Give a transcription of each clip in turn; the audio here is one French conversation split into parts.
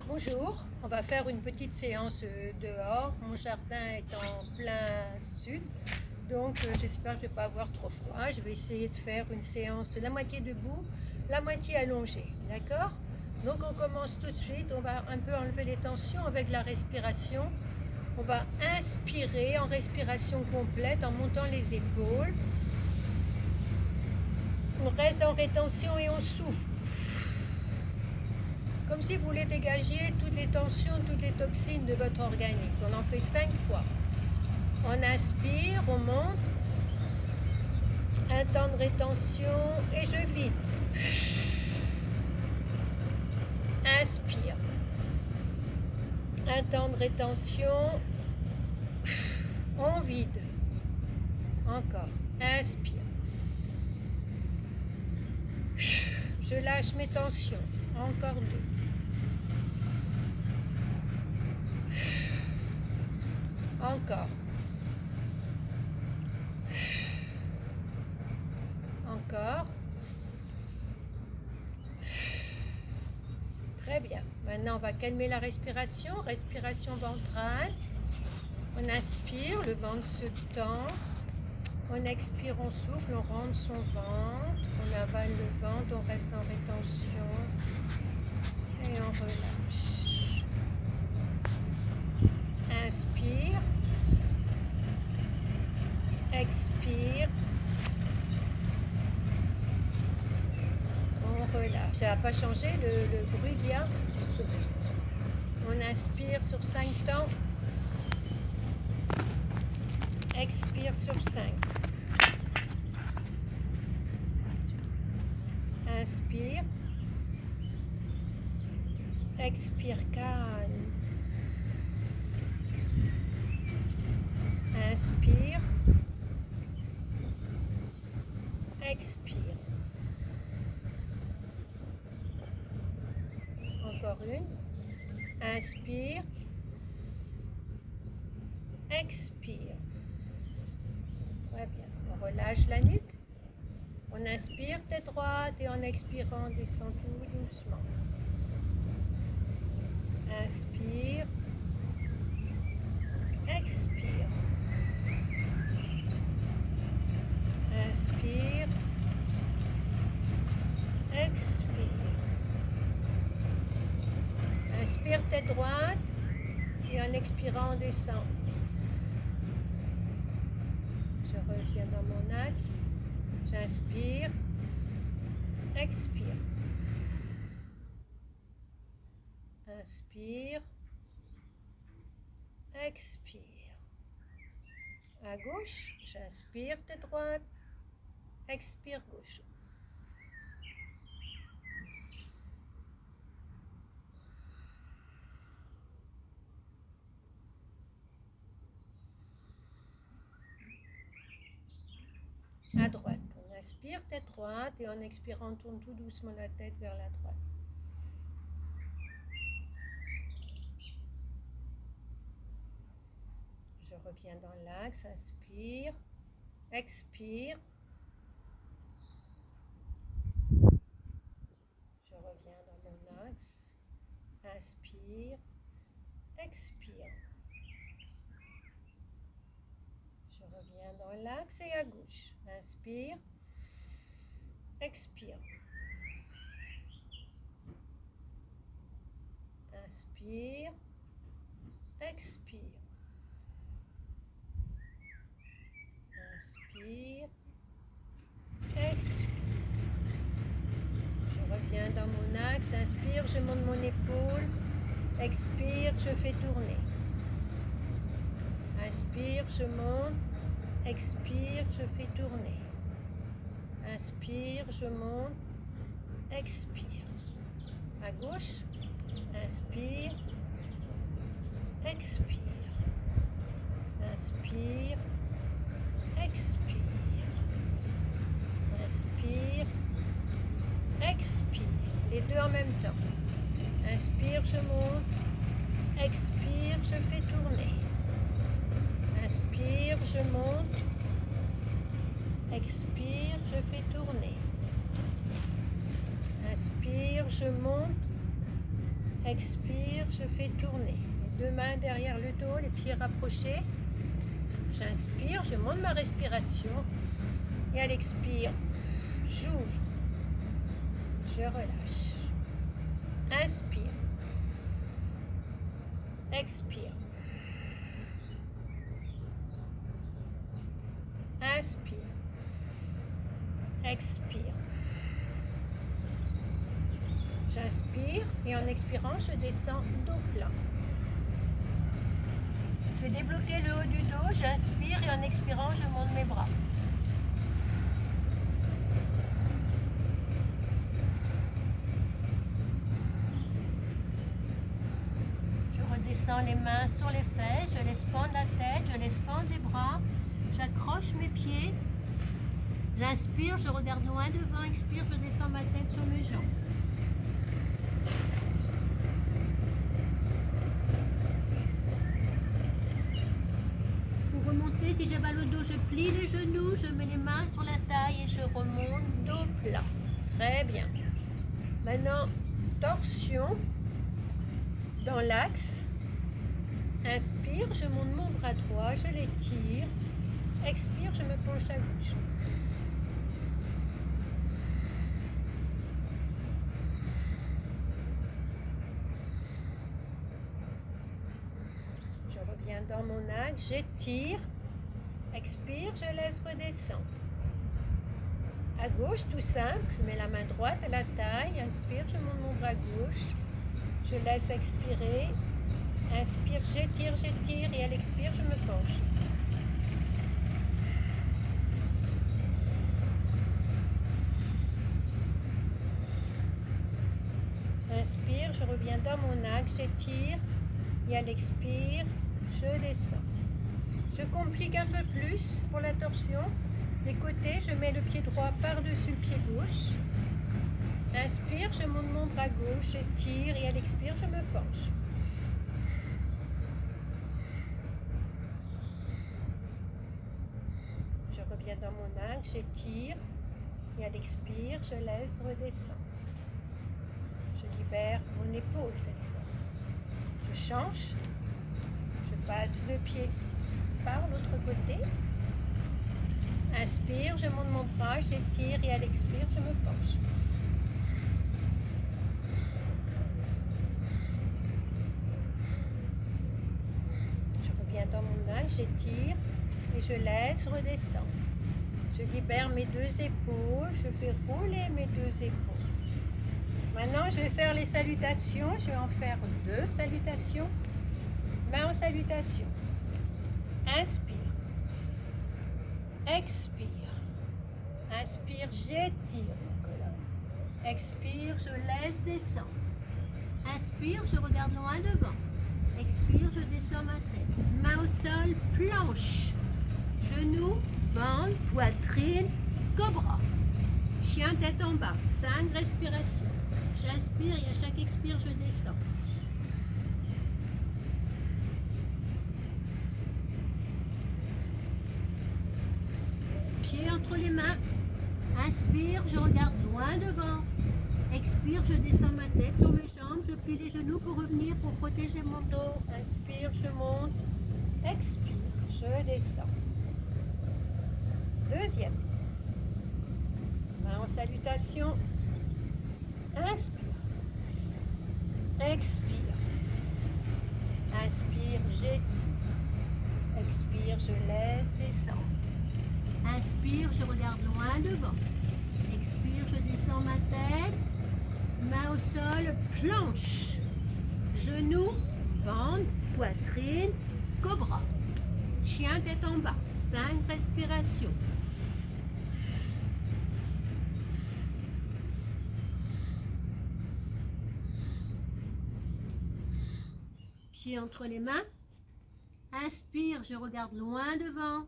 Bonjour, on va faire une petite séance dehors. Mon jardin est en plein sud, donc j'espère que je ne vais pas avoir trop froid. Je vais essayer de faire une séance la moitié debout, la moitié allongée, d'accord? Donc on commence tout de suite, on va un peu enlever les tensions avec la respiration. On va inspirer en respiration complète en montant les épaules. On reste en rétention et on souffle. Comme si vous voulez dégager toutes les tensions, toutes les toxines de votre organisme. On en fait 5 fois. On inspire, on monte. Un temps de rétention et je vide. Inspire. Un temps de rétention. On vide. Encore. Inspire. Je lâche mes tensions. Encore 2. Encore. Encore. Très bien. Maintenant, on va calmer la respiration. Respiration ventrale. On inspire, le ventre se tend. On expire, on souffle, on rentre son ventre. On avale le ventre, on reste en rétention. Et on relâche. Inspire. Expire. On relâche. Ça n'a pas changé le bruit qu'il y a. On inspire sur 5 temps. Expire sur 5. Inspire. Expire calme. Inspire. Expire. Encore une. Inspire. Expire. Très bien. On relâche la nuque. On inspire tête droite et en expirant, descend tout doucement. Inspire. Expire. Inspire. Expire. Inspire tête droite et en expirant, on descend. Je reviens dans mon axe. J'inspire. Expire. Inspire. Expire. À gauche, j'inspire tête droite. Expire gauche. À droite, on inspire tête droite et en expirant, on tourne tout doucement la tête vers la droite. Je reviens dans l'axe, inspire, expire. Je reviens dans mon axe, inspire, expire. Je reviens dans l'axe et à gauche. Inspire, expire. Inspire, expire. Inspire, expire. Je reviens dans mon axe. Inspire, je monte mon épaule. Expire, je fais tourner. Inspire, je monte. Expire, je fais tourner. Inspire, je monte. Expire. À gauche. Inspire. Expire. Inspire. Expire. Inspire. Expire. Les deux en même temps. Inspire, je monte. Expire, je fais tourner. Inspire, je monte. Expire, je fais tourner. Inspire, je monte. Expire, je fais tourner. Les deux mains derrière le dos, les pieds rapprochés. J'inspire, je monte ma respiration. Et à l'expire, j'ouvre. Je relâche. Inspire. Expire. Inspire. Expire. J'inspire et en expirant, je descends dos plat. Je vais débloquer le haut du dos, j'inspire et en expirant, je monte mes bras. Je redescends les mains sur les fesses, je laisse pendre la tête, je laisse pendre les bras, j'accroche mes pieds. J'inspire, je regarde loin devant, expire, je descends ma tête sur mes jambes. Pour remonter, si j'ai mal au dos, je plie les genoux, je mets les mains sur la taille et je remonte dos plat. Très bien. Maintenant, torsion dans l'axe. Inspire, je monte mon bras droit, je l'étire. Expire, je me penche à gauche. Je reviens dans mon axe, j'étire. Expire, je laisse redescendre. À gauche, tout simple, je mets la main droite à la taille. Inspire, je monte mon bras gauche. Je laisse expirer. Inspire, j'étire et à l'expire, je me penche. Inspire, je reviens dans mon axe, j'étire et à l'expire, je descends. Je complique un peu plus pour la torsion. Les côtés, je mets le pied droit par-dessus le pied gauche. Inspire, je monte mon bras gauche, j'étire et à l'expire, je me penche. Je reviens dans mon axe, j'étire et à l'expire, je laisse redescendre. Je libère mon épaule cette fois. Je change, je passe le pied par l'autre côté. Inspire, je monte mon bras, j'étire et à l'expire, je me penche. Je reviens dans mon axe, j'étire et je laisse redescendre. Je libère mes deux épaules, je fais rouler mes deux épaules. Maintenant, je vais faire les salutations. Je vais en faire deux salutations. Main en salutation. Inspire. Expire. Inspire, j'étire. Expire, je laisse descendre. Inspire, je regarde loin devant. Expire, je descends ma tête. Main au sol, planche. Genoux, ventre, poitrine, cobra. Chien tête en bas. 5 respirations. J'inspire et à chaque expire, je descends. Pieds entre les mains. Inspire, je regarde loin devant. Expire, je descends ma tête sur mes jambes. Je plie les genoux pour revenir, pour protéger mon dos. Inspire, je monte. Expire, je descends. Deuxième. Main en salutation. Inspire. Expire. Inspire, j'étire. Expire, je laisse descendre. Inspire, je regarde loin devant. Expire, je descends ma tête. Main au sol, planche. Genoux, ventre, poitrine, cobra. Chien tête en bas. 5 respirations. Pieds entre les mains. Inspire, je regarde loin devant.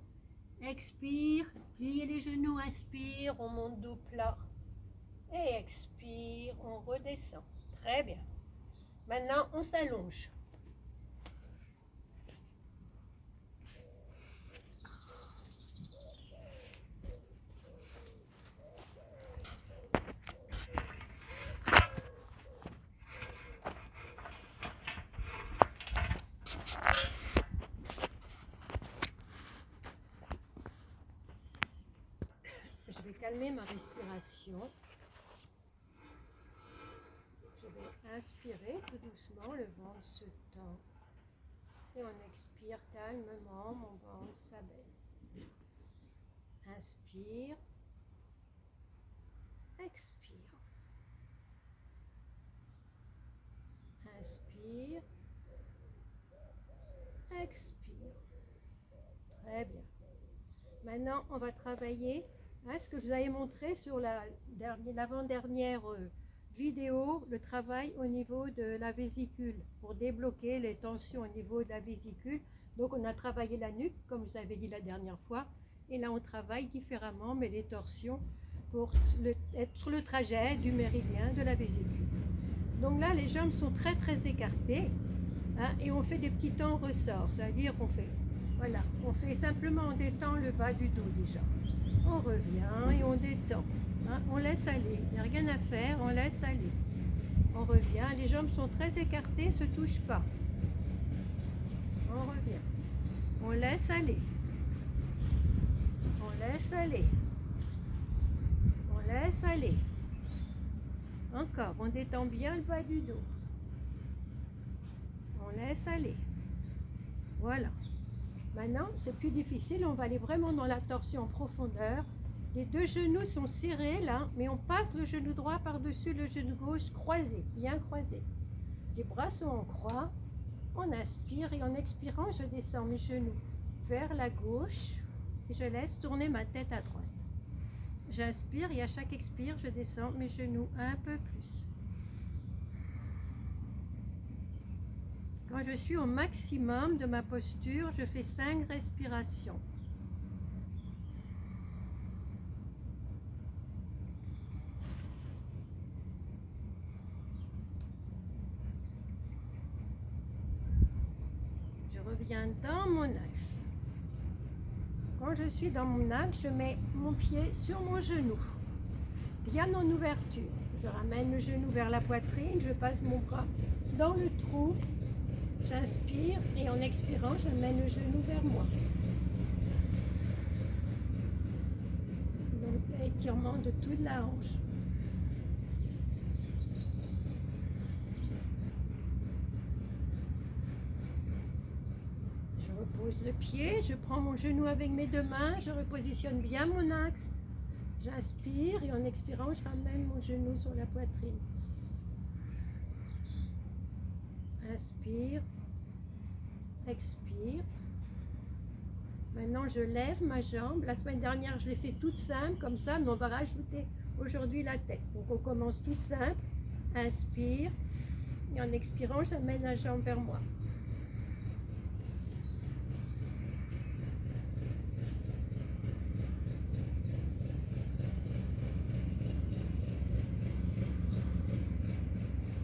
Expire, pliez les genoux, inspire, on monte dos plat. Et expire, on redescend. Très bien. Maintenant, on s'allonge. calmer ma respiration. Je vais inspirer tout doucement, le ventre se tend. Et on expire calmement, mon ventre s'abaisse. Inspire. Expire. Inspire. Expire. Très bien. Maintenant, on va travailler ce que je vous avais montré sur l'avant-dernière vidéo, le travail au niveau de la vésicule pour débloquer les tensions au niveau de la vésicule. Donc, on a travaillé la nuque, comme je vous avais dit la dernière fois. Et là, on travaille différemment, mais les torsions pour être sur le trajet du méridien de la vésicule. Donc là, les jambes sont très écartées et on fait des petits temps ressort, c'est-à-dire qu'on fait, voilà, on fait simplement, on détend le bas du dos déjà. On revient et on détend, on laisse aller, il n'y a rien à faire, on laisse aller. On revient, les jambes sont très écartées, ne se touchent pas. On revient, on laisse aller. On laisse aller. On laisse aller. Encore, on détend bien le bas du dos. On laisse aller. Voilà. Maintenant, c'est plus difficile, on va aller vraiment dans la torsion en profondeur. Les deux genoux sont serrés là, mais on passe le genou droit par-dessus le genou gauche croisé, bien croisé. Les bras sont en croix. On inspire et en expirant, je descends mes genoux vers la gauche et je laisse tourner ma tête à droite. J'inspire et à chaque expire, je descends mes genoux un peu plus. Quand je suis au maximum de ma posture, je fais 5 respirations. Je reviens dans mon axe. Quand je suis dans mon axe, je mets mon pied sur mon genou, bien en ouverture. Je ramène le genou vers la poitrine, je passe mon bras dans le trou. J'inspire et en expirant, j'amène le genou vers moi. Donc, étirement de toute la hanche. Je repose le pied, je prends mon genou avec mes deux mains, je repositionne bien mon axe. J'inspire et en expirant, je ramène mon genou sur la poitrine. Inspire, expire. Maintenant, je lève ma jambe. La semaine dernière, je l'ai fait toute simple, comme ça, mais on va rajouter aujourd'hui la tête. Donc, on commence toute simple. Inspire. Et en expirant, j'amène la jambe vers moi.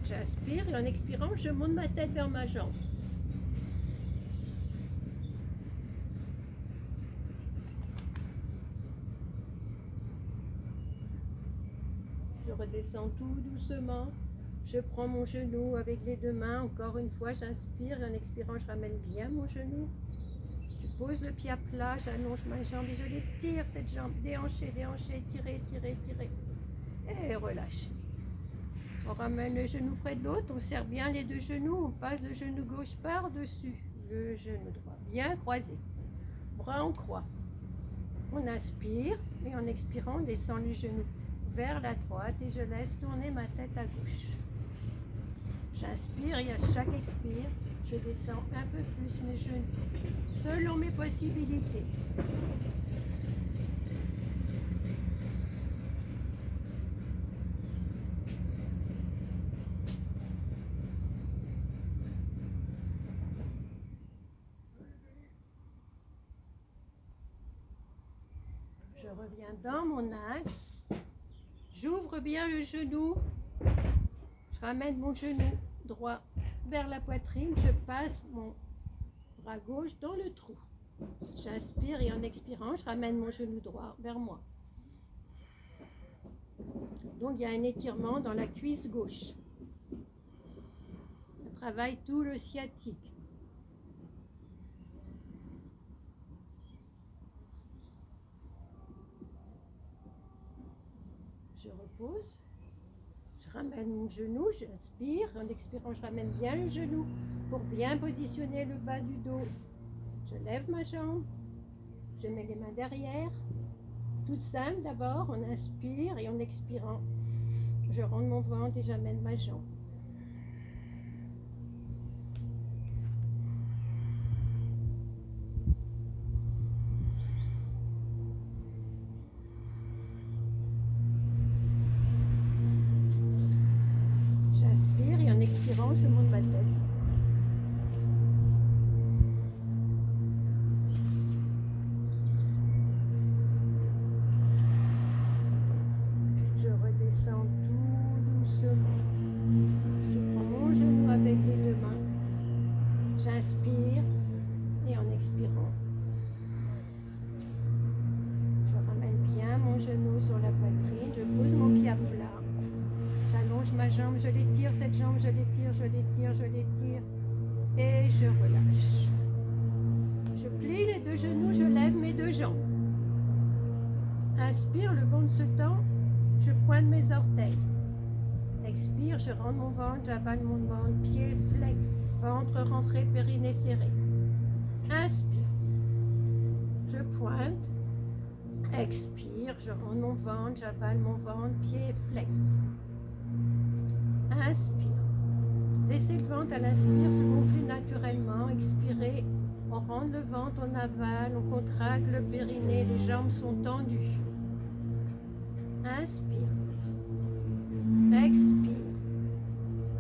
J'inspire et en expirant, je monte ma tête vers ma jambe. Je redescends tout doucement. Je prends mon genou avec les deux mains. Encore une fois, j'inspire et en expirant, je ramène bien mon genou. Je pose le pied à plat, j'allonge ma jambe et je l'étire cette jambe. Déhancher, déhancher, tirer, tirer, tirer. Et relâcher. On ramène le genou près de l'autre, on serre bien les deux genoux, on passe le genou gauche par-dessus le genou droit, bien croisé, bras en croix. On inspire et en expirant, on descend les genoux vers la droite et je laisse tourner ma tête à gauche. J'inspire et à chaque expire, je descends un peu plus mes genoux, selon mes possibilités. Je reviens dans mon axe, j'ouvre bien le genou, je ramène mon genou droit vers la poitrine, je passe mon bras gauche dans le trou. J'inspire et en expirant, je ramène mon genou droit vers moi. Donc il y a un étirement dans la cuisse gauche. Je travaille tout le sciatique. repose. Je ramène mon genou, j'inspire. En expirant, je ramène bien le genou pour bien positionner le bas du dos. Je lève ma jambe. Je mets les mains derrière. Toute simple d'abord, on inspire et en expirant, je rentre mon ventre et j'amène ma jambe. J'inspire et en expirant, je monte ma tête. Je redescends tout doucement. Je prends mon genou avec les deux mains. J'inspire et en expirant, je ramène bien mon genou sur la poitrine. Je pose mon pied à plat. J'allonge ma jambe, je l'étire, cette jambe, je l'étire, je l'étire, je l'étire. Et je relâche. Je plie les deux genoux, je lève mes deux jambes. Inspire, le ventre se tend, je pointe mes orteils. Expire, je rentre mon ventre, j'avale mon ventre, pied flex, ventre rentré, périnée serré. Inspire, je pointe. Expire, je rentre mon ventre, j'avale mon ventre, pied flex. Inspire. Laissez le ventre à l'inspire se gonfler naturellement. Expirez, on rentre le ventre, on avale, on contracte le périnée, les jambes sont tendues. Inspire. Expire.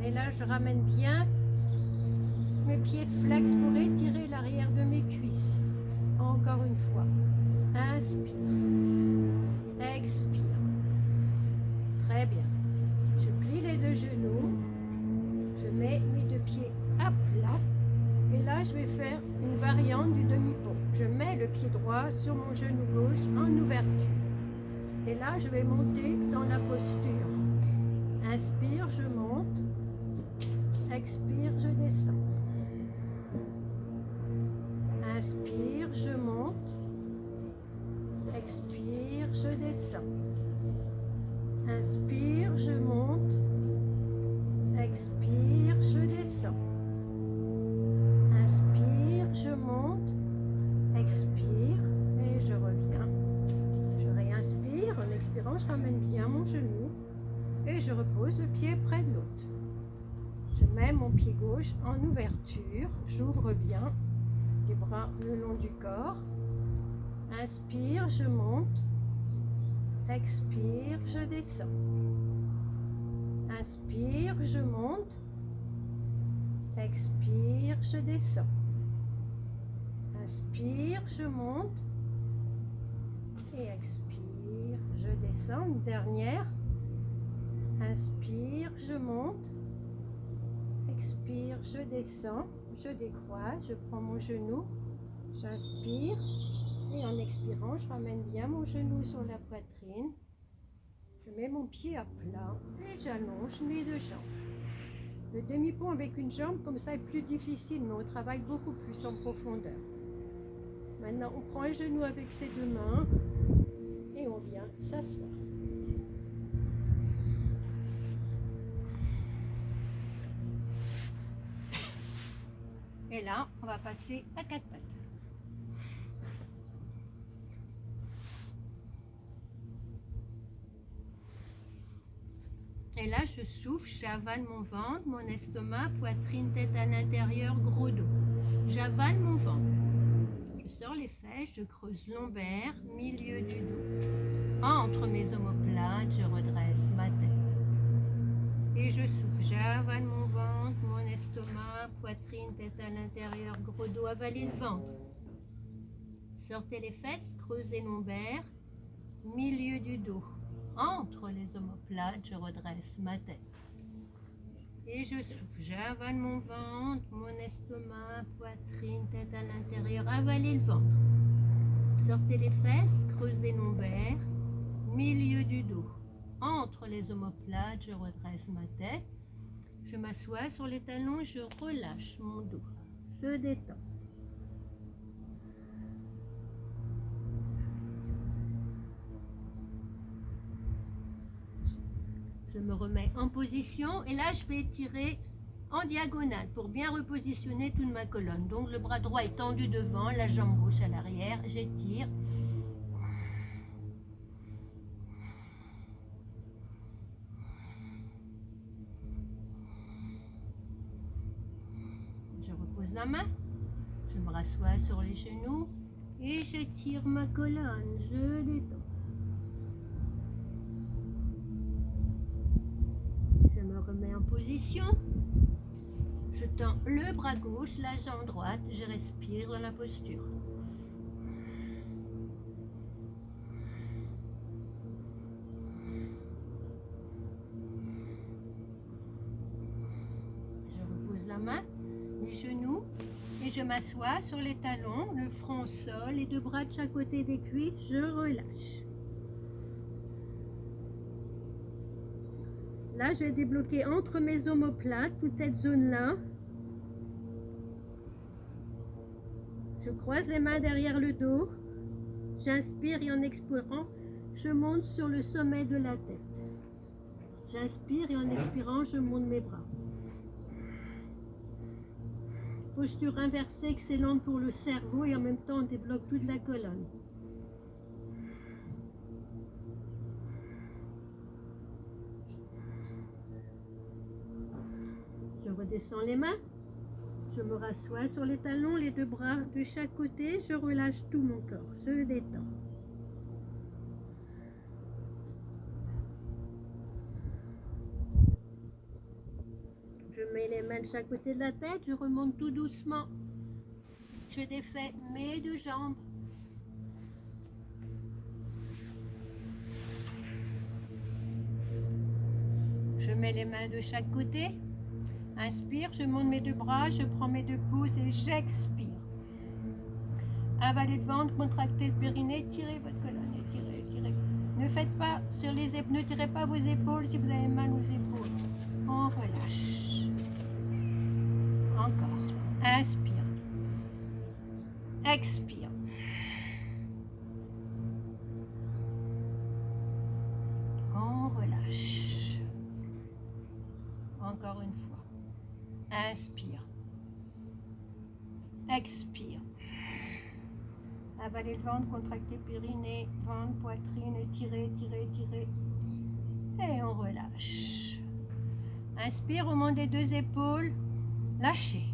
Et là, je ramène bien mes pieds flex pour étirer l'arrière de mes cuisses. Encore une fois. Inspire. Expire. Très bien. Je plie les deux genoux. Je mets mes deux pieds à plat. Et là, je vais faire une variante du demi-pont. Je mets le pied droit sur mon genou gauche en ouverture. Et là, je vais monter dans la posture. Inspire, je monte. Expire, je descends. Inspire, je monte. Expire, je descends. Inspire, je monte. Expire, je descends. Inspire, je monte. Expire et je reviens. Je réinspire. En expirant, je ramène bien mon genou et je repose le pied près de l'autre. Je mets mon pied gauche en ouverture. J'ouvre bien les bras le long du corps. Inspire, je monte. Expire, je descends. Inspire, je monte. Expire, je descends. Inspire, je monte. Et expire, je descends. Une dernière. Inspire, je monte. Expire, je descends. Je décroise, je prends mon genou. J'inspire. Et en expirant, je ramène bien mon genou sur la poitrine. Je mets mon pied à plat et j'allonge mes deux jambes. Le demi-pont avec une jambe, comme ça, est plus difficile, mais on travaille beaucoup plus en profondeur. Maintenant, on prend un genou avec ses deux mains et on vient s'asseoir. Et là, on va passer à quatre pattes. Et là, je souffle, j'avale mon ventre, mon estomac, poitrine, tête à l'intérieur, gros dos. J'avale mon ventre. Je sors les fesses, je creuse lombaire, milieu du dos. Entre mes omoplates, je redresse ma tête. Et je souffle, j'avale mon ventre, mon estomac, poitrine, tête à l'intérieur, gros dos, avalez le ventre. Sortez les fesses, creusez lombaire, milieu du dos. Entre les omoplates, je redresse ma tête. Et je souffle, j'avale mon ventre, mon estomac, poitrine, tête à l'intérieur, avalez le ventre. Sortez les fesses, creusez lombaire, milieu du dos. Entre les omoplates, je redresse ma tête. Je m'assois sur les talons et je relâche mon dos. Je détends. Je me remets en position et là je vais étirer en diagonale pour bien repositionner toute ma colonne. Donc le bras droit est tendu devant, la jambe gauche à l'arrière, j'étire. Je repose la main, je me rassois sur les genoux et j'étire ma colonne, je détends. Je me remets en position. Je tends le bras gauche, la jambe droite, je respire dans la posture. Je repose la main, les genoux, et je m'assois sur les talons, le front au sol, les deux bras de chaque côté des cuisses, je relâche. Là, je vais débloquer entre mes omoplates, toute cette zone-là. Je croise les mains derrière le dos. J'inspire et en expirant, je monte sur le sommet de la tête. J'inspire et en expirant, je monte mes bras. Posture inversée excellente pour le cerveau et en même temps on débloque toute la colonne. Je redescends les mains. Je me rassois sur les talons, les deux bras de chaque côté. Je relâche tout mon corps. Je détends. Je mets les mains de chaque côté de la tête. Je remonte tout doucement. Je défais mes deux jambes. Je mets les mains de chaque côté. Inspire, je monte mes deux bras, je prends mes deux pouces et j'expire. Avalez le ventre, contractez le périnée, tirez votre colonne, étirez, étirez. Ne faites pas sur les épaules, ne tirez pas vos épaules si vous avez mal aux épaules. On relâche. Encore. Inspire. Expire. On relâche. Encore une fois. Inspire. Expire. Avalez le ventre, contractez périnée, ventre, poitrine, étirez, étirez, étirez. Et on relâche. Inspire, on monte des deux épaules. Lâchez.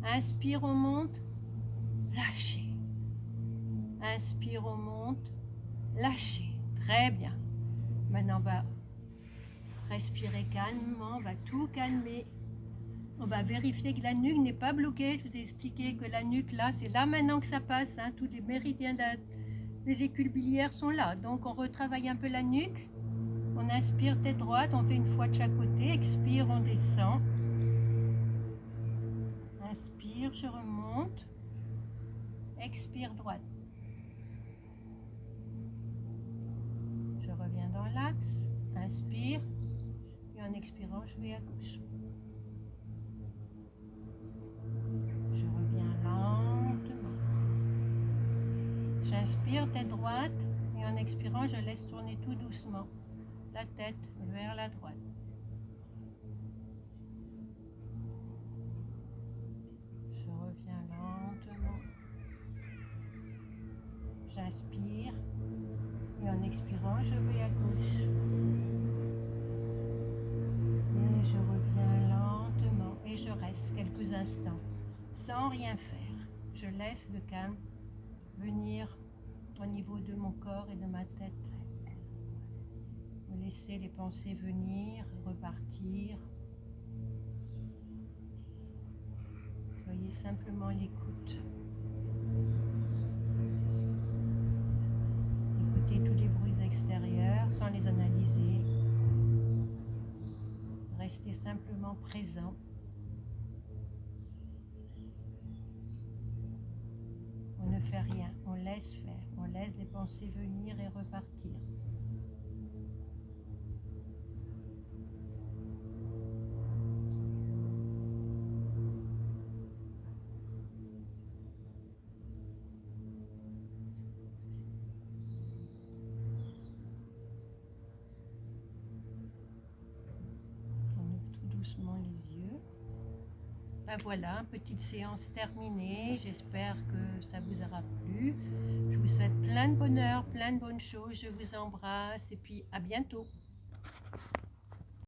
Inspire, on monte. Lâchez. Inspire, on monte. Lâchez. Très bien. Maintenant, on va respirer calmement. On va tout calmer. On va vérifier que la nuque n'est pas bloquée. Je vous ai expliqué que la nuque, là, c'est là maintenant que ça passe. Hein. Tous les méridiens des écules biliaires sont là. Donc, on retravaille un peu la nuque. On inspire tête droite. On fait une fois de chaque côté. Expire, on descend. Inspire, je remonte. Expire, droite. Je reviens dans l'axe. Inspire. Et en expirant, je vais à gauche. Je reviens lentement. J'inspire, tête droite. Et en expirant, je laisse tourner tout doucement la tête vers la droite. Je reviens lentement. J'inspire. Et en expirant, je vais à gauche. Et je reviens lentement. Et je reste quelques instants sans rien faire. Je laisse le calme venir au niveau de mon corps et de ma tête. Vous laissez les pensées venir, repartir. Soyez simplement à l'écoute. Écoutez tous les bruits extérieurs sans les analyser. Restez simplement présent. On ne fait rien, on laisse faire, on laisse les pensées venir et repartir. Ben voilà, petite séance terminée. J'espère que ça vous aura plu. Je vous souhaite plein de bonheur, plein de bonnes choses. Je vous embrasse et puis à bientôt.